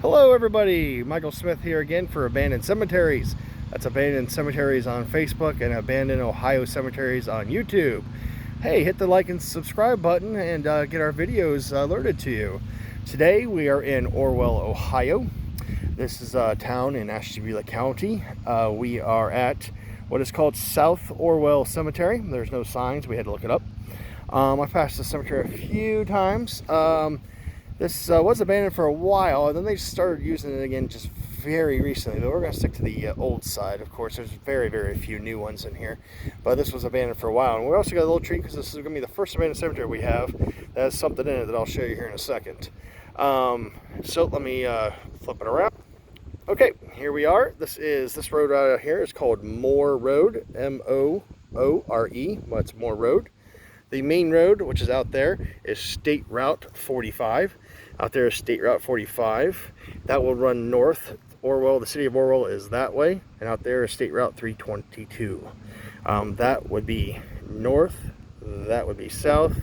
Hello everybody, Michael Smith here again for Abandoned Cemeteries. That's Abandoned Cemeteries on Facebook and Abandoned Ohio Cemeteries on YouTube. Hey, hit the like and subscribe button and get our videos alerted to you. Today we are in Orwell, Ohio. This is a town in Ashtabula County. We are at what is called South Orwell Cemetery. There's no signs, we had to look it up. I passed the cemetery a few times. This was abandoned for a while, and then they started using it again just very recently. But we're going to stick to the old side, of course. There's very, very few new ones in here. But this was abandoned for a while. And we also got a little treat because this is going to be the first abandoned cemetery we have that has something in it that I'll show you here in a second. So let me flip it around. Okay, here we are. This road out here is called Moore Road, M-O-O-R-E. Well, it's Moore Road. The main road, which is out there, is State Route 45. Out there is State Route 45. That will run north. Orwell, the city of Orwell, is that way. And out there is State Route 322. That would be north. That would be south.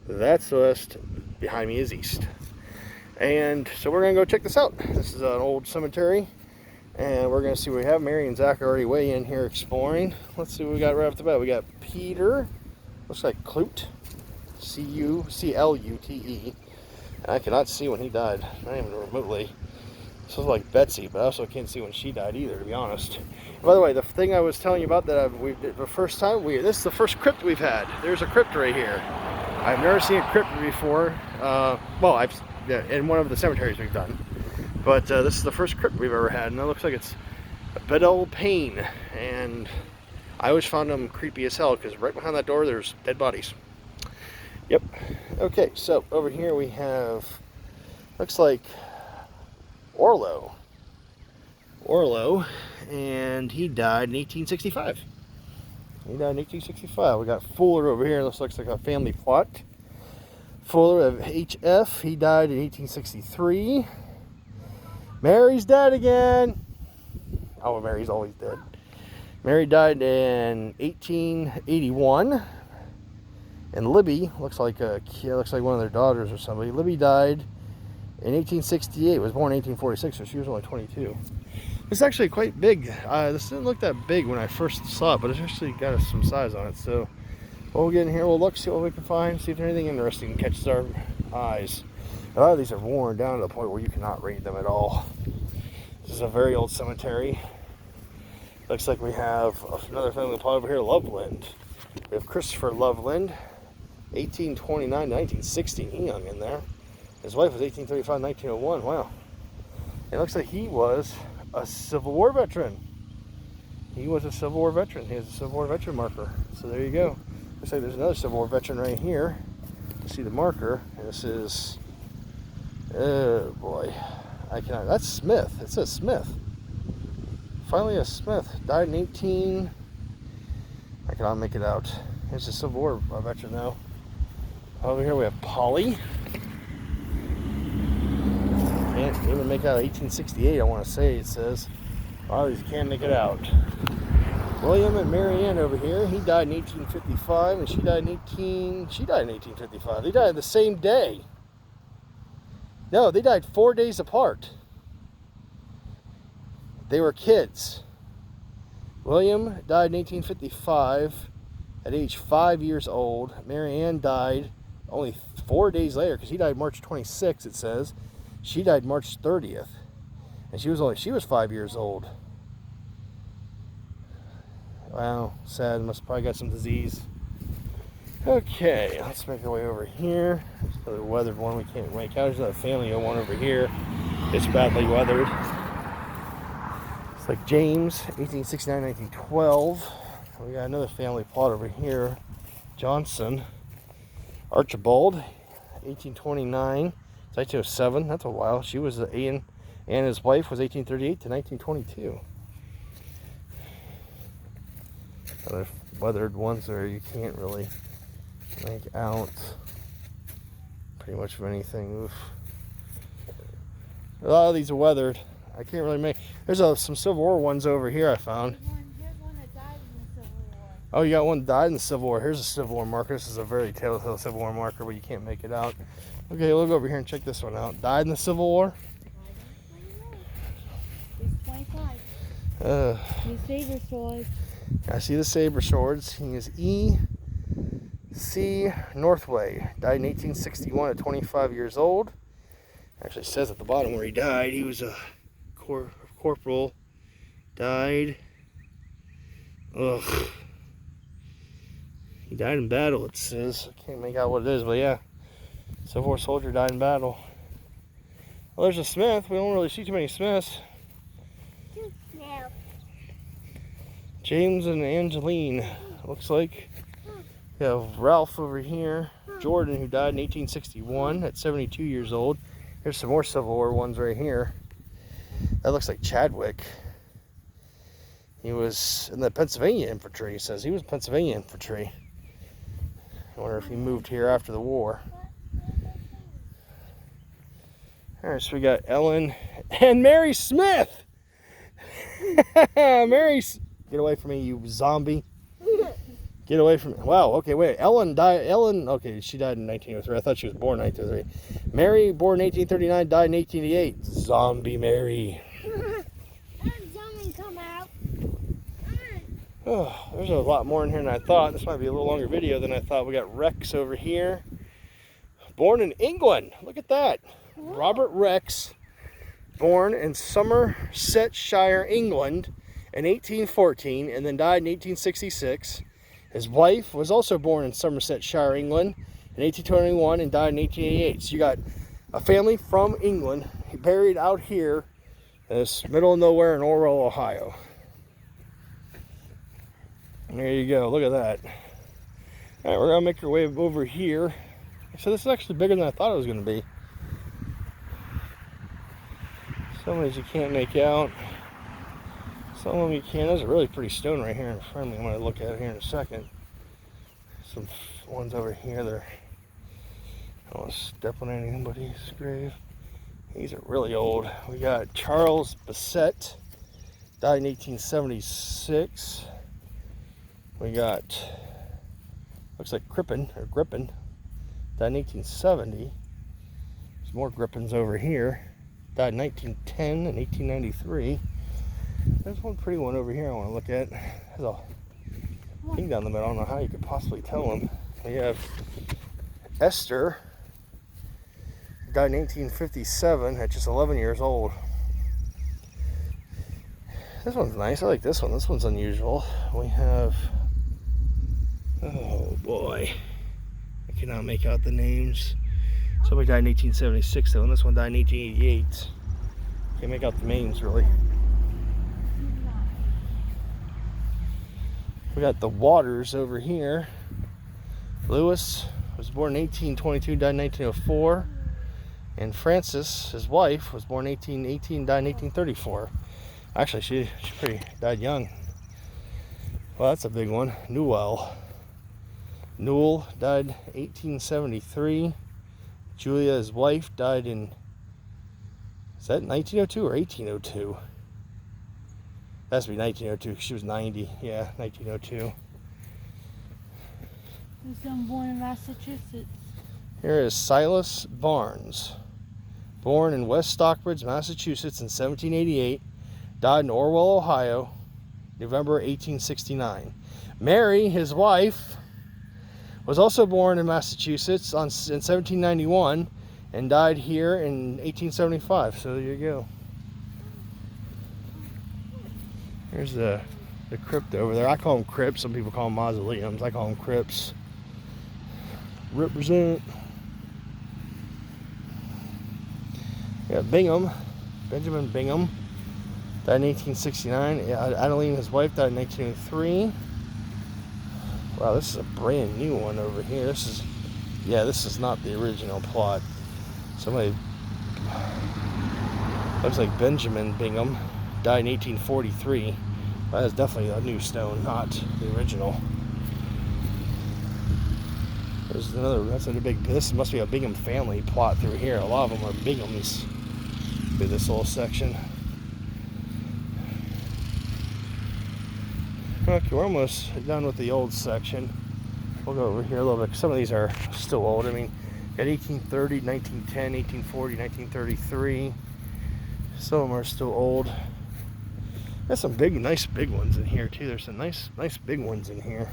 That's west. Behind me is east. And so we're going to go check this out. This is an old cemetery. And we're going to see what we have. Mary and Zach are already way in here exploring. Let's see what we got right off the bat. We got Peter. Looks like Clute, C-U-C-L-U-T-E. And I cannot see when he died, not even remotely. This looks like Betsy, but I also can't see when she died either, to be honest. And by the way, the thing I was telling you about that we did the first time, this is the first crypt we've had. There's a crypt right here. I've never seen a crypt before. In one of the cemeteries we've done. But this is the first crypt we've ever had, and it looks like it's a Bedell Payne. And I always found them creepy as hell because right behind that door there's dead bodies. Yep. Okay, so over here we have, looks like Orlo, and he died in 1865. We got Fuller over here. This looks like a family plot. Fuller of HF, he died in 1863. Mary's dead again. Oh, Mary's always dead. Mary died in 1881, and Libby looks like one of their daughters or somebody. Libby died in 1868. Was born in 1846, so she was only 22. It's actually quite big. This didn't look that big when I first saw it, but it's actually got some size on it. So we'll get in here, we'll look, see what we can find, see if there's anything interesting catches our eyes. A lot of these are worn down to the point where you cannot read them at all. This is a very old cemetery. Looks like we have another family plot over here, Loveland. We have Christopher Loveland, 1829 to 1916. He hung in there. His wife was 1835 1901. Wow. It looks like he was a Civil War veteran. He has a Civil War veteran marker. So there you go. Looks like there's another Civil War veteran right here. You see the marker. And this is, oh boy. That's Smith. It says Smith. Finally a Smith. Died in I cannot make it out. Here's a Civil War veteran now. Over here we have Polly. Can't even make out 1868, I want to say it says. A lot of these can't make it out. William and Mary Ann over here. He died in 1855 and she died in 1855. They died the same day. No, they died 4 days apart. They were kids. William died in 1855 at age 5 years old. Mary Ann died only 4 days later because he died March 26th, it says. She died March 30th. And she was 5 years old. Wow, sad. Must probably got some disease. Okay, let's make our way over here. There's another weathered one we can't make out. There's another family one over here. It's badly weathered. It's like James, 1869, 1912. We got another family plot over here. Johnson. Archibald, 1829 to 1907. That's a while. She was Ian, and his wife was 1838 to 1922. Other weathered ones there you can't really make out pretty much of anything. Oof. A lot of these are weathered. I can't really make. There's some Civil War ones over here I found. Here's one that died in the Civil War. Oh, you got one that died in the Civil War. Here's a Civil War marker. This is a very telltale Civil War marker, but you can't make it out. Okay, we'll go over here and check this one out. Died in the Civil War. These saber swords. I see the saber swords. He is E.C. Northway. Died in 1861 at 25 years old. Actually says at the bottom where he died. He was a corporal. Died. Ugh. He died in battle, it says. I can't make out what it is, but yeah. Civil War soldier died in battle. Well, there's a Smith. We don't really see too many Smiths. No. James and Angeline, looks like. We have Ralph over here. Jordan, who died in 1861 at 72 years old. Here's some more Civil War ones right here. That looks like Chadwick. He was in the Pennsylvania infantry. He says he was Pennsylvania infantry. I wonder if he moved here after the war. Alright, so we got Ellen and Mary Smith. Mary, get away from me, you zombie. Get away from me. Wow, okay, wait. Ellen died. Okay, she died in 1903. I thought she was born in 1903. Mary, born in 1839, died in 1888. Zombie Mary. Zombie come out. Oh, there's a lot more in here than I thought. This might be a little longer video than I thought. We got Rex over here. Born in England. Look at that. Robert Rex, born in Somersetshire, England in 1814 and then died in 1866. His wife was also born in Somersetshire, England in 1821 and died in 1888. So you got a family from England buried out here in this middle of nowhere in Orwell, Ohio. And there you go. Look at that. All right, we're going to make our way over here. So this is actually bigger than I thought it was going to be. Some of these you can't make out. Some of them you can. There's a really pretty stone right here in front of me I'm going to look at here in a second. Some ones over here. I don't want to step on anybody's grave. These are really old. We got Charles Bassett, died in 1876. We got, looks like Grippin, died in 1870. There's more Grippins over here. Died in 1910 and 1893. There's one pretty one over here I want to look at. There's a thing down the middle. I don't know how you could possibly tell them. We have Esther, died in 1857 at just 11 years old. This one's nice. I like this one. This one's unusual. We have, oh boy, I cannot make out the names. Somebody died in 1876 though, and this one died in 1888. Can't make out the names really. We got the Waters over here. Lewis was born in 1822, died in 1904. And Frances, his wife, was born in 1818, died in 1834. Actually, she died young. Well, that's a big one. Newell died 1873. Julia, his wife, died in, is that 1902 or 1802? That has to be 1902. She was 90. Yeah, 1902. There's some born in Massachusetts. Here is Silas Barnes, born in West Stockbridge, Massachusetts in 1788, died in Orwell, Ohio, November 1869. Mary, his wife, was also born in Massachusetts in 1791 and died here in 1875. So there you go. Here's the crypt over there. I call them crypts. Some people call them mausoleums. I call them crypts. Represent. Yeah, Bingham, Benjamin Bingham, died in 1869. Adeline, his wife, died in 1903. Wow, this is a brand new one over here. This is not the original plot. Somebody, looks like Benjamin Bingham, died in 1843. That is definitely a new stone, not the original. There's another, this must be a Bingham family plot through here. A lot of them are Binghams through this little section. Okay, we're almost done with the old section. We'll go over here a little bit. Some of these are still old. I mean, got 1830, 1910, 1840, 1933. Some of them are still old. There's some big, nice big ones in here too. There's some nice big ones in here.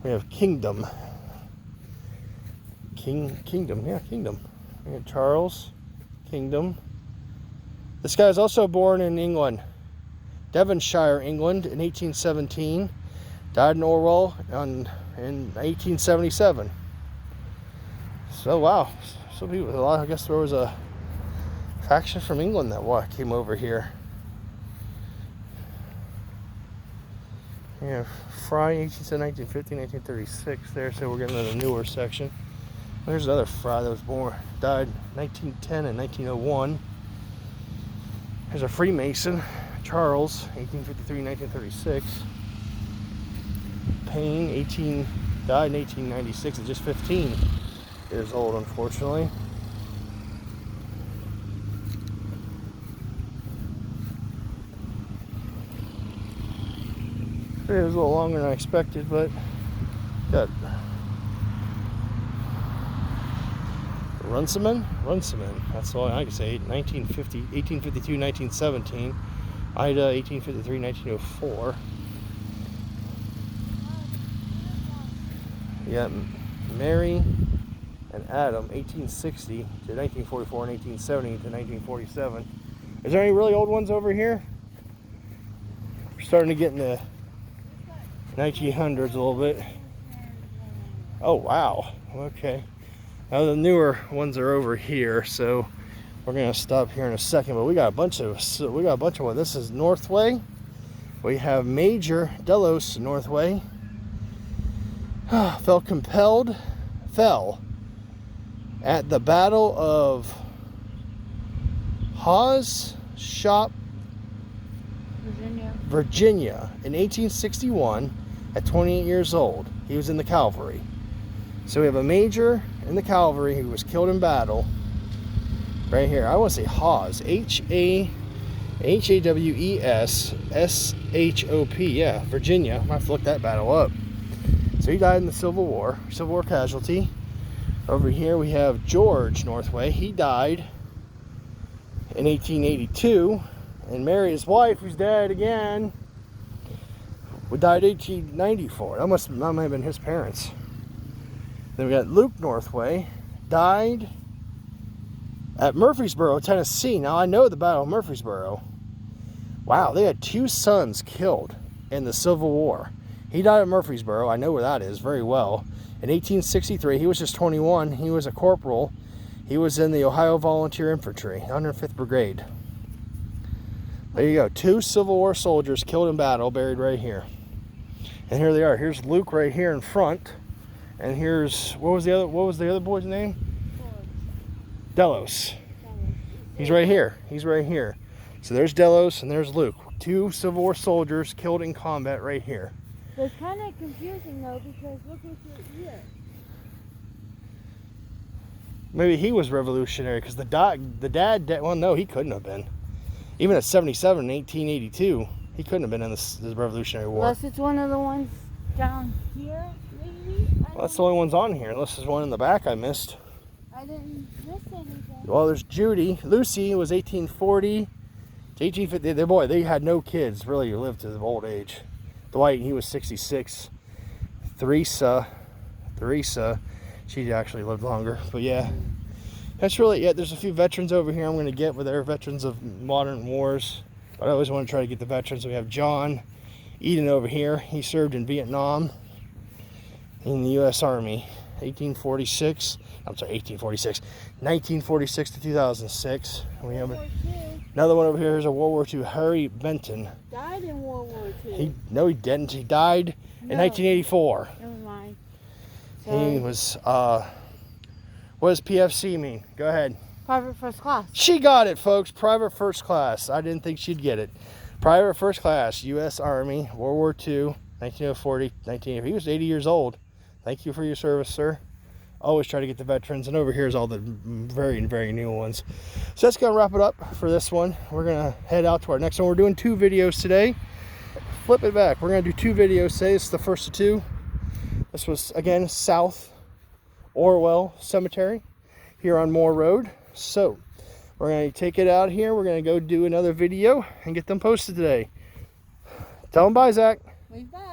We have Kingdom. Kingdom. We have Charles Kingdom. This guy was also born in England, Devonshire, England, in 1817. Died in Orwell in 1877. So wow, so people, a lot. I guess there was a faction from England that came over here. Yeah, Fry, 1950, 1936 there, so we're getting to the newer section. There's another Fry that was died 1910 and 1901. There's a Freemason, Charles, 1853, 1936. Payne, died in 1896, at just 15 years old, unfortunately. It was a little longer than I expected, but got Runciman, that's all I can say. 1852, 1917. Ida, 1853, 1904. Yeah, Mary and Adam, 1860 to 1944, and 1870 to 1947. Is there any really old ones over here? We're starting to get in the 1900s a little bit. Oh wow, okay. Now the newer ones are over here, so we're gonna stop here in a second. But we got a bunch of ones. This is Northway. We have Major Delos Northway. Fell at the Battle of Hawes Shop, Virginia in 1861 at 28 years old. He was in the cavalry. So we have a major in the cavalry who was killed in battle right here. I want to say Hawes, Hawes, yeah, Virginia. I have to look that battle up. So he died in the Civil War casualty. Over here we have George Northway. He died in 1882, and Mary, his wife, who's dead again, died in 1894. That might have been his parents. Then we got Luke Northway, died at Murfreesboro, Tennessee. Now I know the Battle of Murfreesboro. Wow, they had 2 sons killed in the Civil War. He died at Murfreesboro. I know where that is very well. In 1863, he was just 21. He was a corporal. He was in the Ohio Volunteer Infantry, 105th Brigade. There you go. 2 Civil War soldiers killed in battle, buried right here. And here they are. Here's Luke right here in front. And here's, what was the other boy's name? Delos. He's right here. So there's Delos and there's Luke. 2 Civil War soldiers killed in combat right here. It's kind of confusing though, because look at your ear. Maybe he was revolutionary, because the dad, well, no, he couldn't have been. Even at 77 in 1882, he couldn't have been in this Revolutionary War. Unless it's one of the ones down here, maybe? Well, that's the only ones on here, unless there's one in the back I missed. I didn't miss anything. Well, there's Judy. Lucy was 1840 to 1850. They had no kids, really, who lived to the old age. Dwight, he was 66. Theresa, she actually lived longer. But yeah, that's really it. There's a few veterans over here I'm going to get with their veterans of modern wars. But I always want to try to get the veterans. We have John Eden over here. He served in Vietnam in the U.S. Army, 1946 to 2006. We have another one over here. Here's a World War II. Harry Benton. Died in World War II. No, he didn't. He died in 1984. Never mind. He was, what does PFC mean? Go ahead. Private First Class. She got it, folks. Private First Class. I didn't think she'd get it. Private First Class, U.S. Army, World War II, 1940, 1980. He was 80 years old. Thank you for your service, sir. Always try to get the veterans. And over here is all the very, very new ones. So that's going to wrap it up for this one. We're going to head out to our next one. We're doing 2 videos today. Flip it back. We're going to do 2 videos today. This is the first of 2. This was, again, South Orwell Cemetery here on Moore Road. So We're going to take it out here. We're going to go do another video and get them posted today. Tell them bye, Zach. Wave bye.